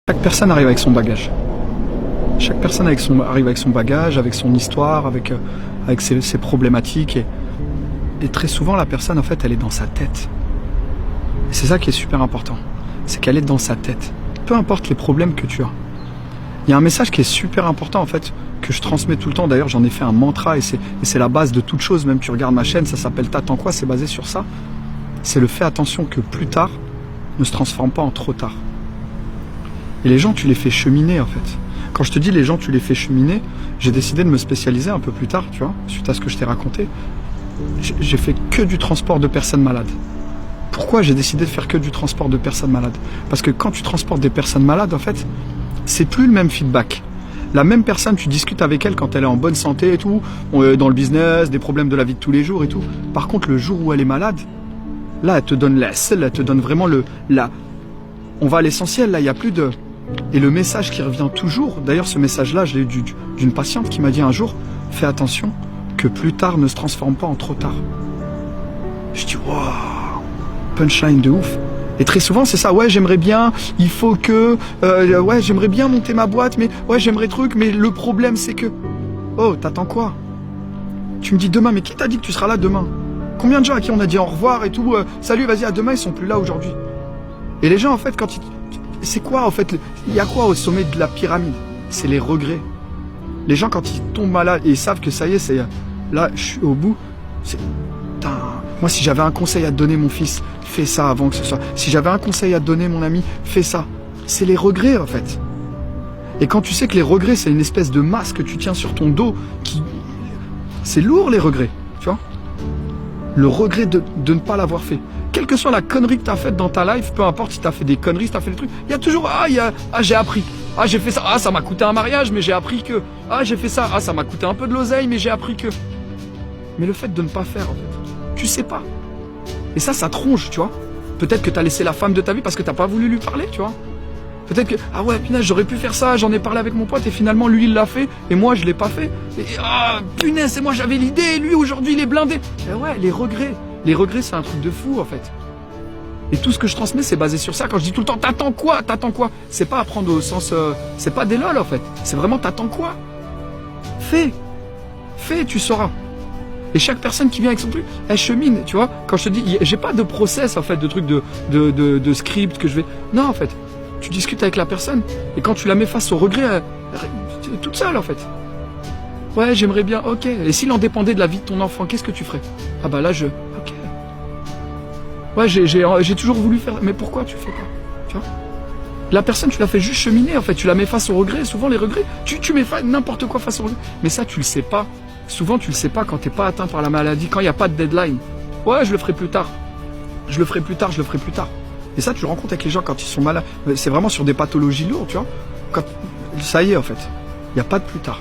Chaque personne arrive avec son bagage. Chaque personne arrive avec son bagage, avec son histoire, avec ses problématiques. Et très souvent, la personne, en fait, elle est dans sa tête. Et c'est ça qui est super important. C'est qu'elle est dans sa tête. Peu importe les problèmes que tu as. Il y a un message qui est super important, en fait, que je transmets tout le temps. D'ailleurs, j'en ai fait un mantra et c'est la base de toute chose. Même tu regardes ma chaîne, ça s'appelle T'attends quoi? C'est basé sur ça. C'est le fait attention que plus tard ne se transforme pas en trop tard. Et les gens, tu les fais cheminer, en fait. Quand je te dis les gens, tu les fais cheminer, j'ai décidé de me spécialiser un peu plus tard, tu vois, suite à ce que je t'ai raconté. J'ai fait que du transport de personnes malades. Pourquoi j'ai décidé de faire que du transport de personnes malades? Parce que quand tu transportes des personnes malades, en fait, c'est plus le même feedback. La même personne, tu discutes avec elle quand elle est en bonne santé et tout, dans le business, des problèmes de la vie de tous les jours et tout. Par contre, le jour où elle est malade, là, elle te donne elle te donne vraiment on va à l'essentiel, là, il n'y a plus de... Et le message qui revient toujours, d'ailleurs ce message-là, je l'ai eu d'une patiente qui m'a dit un jour, fais attention que plus tard ne se transforme pas en trop tard. Je dis, waouh, punchline de ouf. Et très souvent c'est ça, ouais j'aimerais bien, il faut que, ouais j'aimerais bien monter ma boîte, mais ouais j'aimerais truc, mais le problème c'est que, oh t'attends quoi? Tu me dis demain, mais qui t'a dit que tu seras là demain? Combien de gens à qui on a dit au revoir et tout, salut vas-y à demain, ils sont plus là aujourd'hui. Et les gens en fait quand ils... C'est quoi en fait? Il y a quoi au sommet de la pyramide? C'est les regrets. Les gens quand ils tombent malades et ils savent que ça y est, c'est là, je suis au bout. Moi si j'avais un conseil à te donner mon fils, fais ça avant que ce soit. Si j'avais un conseil à te donner mon ami, fais ça. C'est les regrets en fait. Et quand tu sais que les regrets c'est une espèce de masse que tu tiens sur ton dos, c'est lourd les regrets, tu vois. Le regret de ne pas l'avoir fait. Quelle que soit la connerie que tu as faite dans ta life, peu importe si tu as fait des conneries, si tu as fait des trucs, il y a toujours, j'ai appris, j'ai fait ça, ça m'a coûté un mariage, mais j'ai appris que, j'ai fait ça, ça m'a coûté un peu de l'oseille, mais j'ai appris que. Mais le fait de ne pas faire, en fait, tu sais pas. Et ça tronche, tu vois. Peut-être que tu as laissé la femme de ta vie parce que tu n'as pas voulu lui parler, tu vois. Peut-être que, punaise, j'aurais pu faire ça, j'en ai parlé avec mon pote et finalement lui il l'a fait et moi je l'ai pas fait. Et, punaise, et moi j'avais l'idée et lui aujourd'hui il est blindé. Et ouais, les regrets. Les regrets, c'est un truc de fou, en fait. Et tout ce que je transmets, c'est basé sur ça. Quand je dis tout le temps, t'attends quoi? T'attends quoi? C'est pas apprendre au sens... c'est pas des lol, en fait. C'est vraiment, t'attends quoi? Fais, tu sauras. Et chaque personne qui vient avec son truc, elle chemine, tu vois. Quand je te dis, j'ai pas de process, en fait, de truc de script que je vais... Non, en fait. Tu discutes avec la personne, et quand tu la mets face au regret, elle est toute seule, en fait. Ouais, j'aimerais bien, ok. Et s'il en dépendait de la vie de ton enfant, qu'est-ce que tu ferais? Là, ok. Ouais, j'ai toujours voulu faire... Mais pourquoi tu fais pas? Tu vois? La personne, tu la fais juste cheminer, en fait. Tu la mets face au regret. Souvent, les regrets, tu mets n'importe quoi face au regret. Mais ça, tu le sais pas. Souvent, tu le sais pas quand t'es pas atteint par la maladie, quand il n'y a pas de deadline. Ouais, je le ferai plus tard. Je le ferai plus tard. Et ça, tu le rencontres avec les gens quand ils sont malades. C'est vraiment sur des pathologies lourdes, tu vois. Ça y est, en fait. Il n'y a pas de plus tard.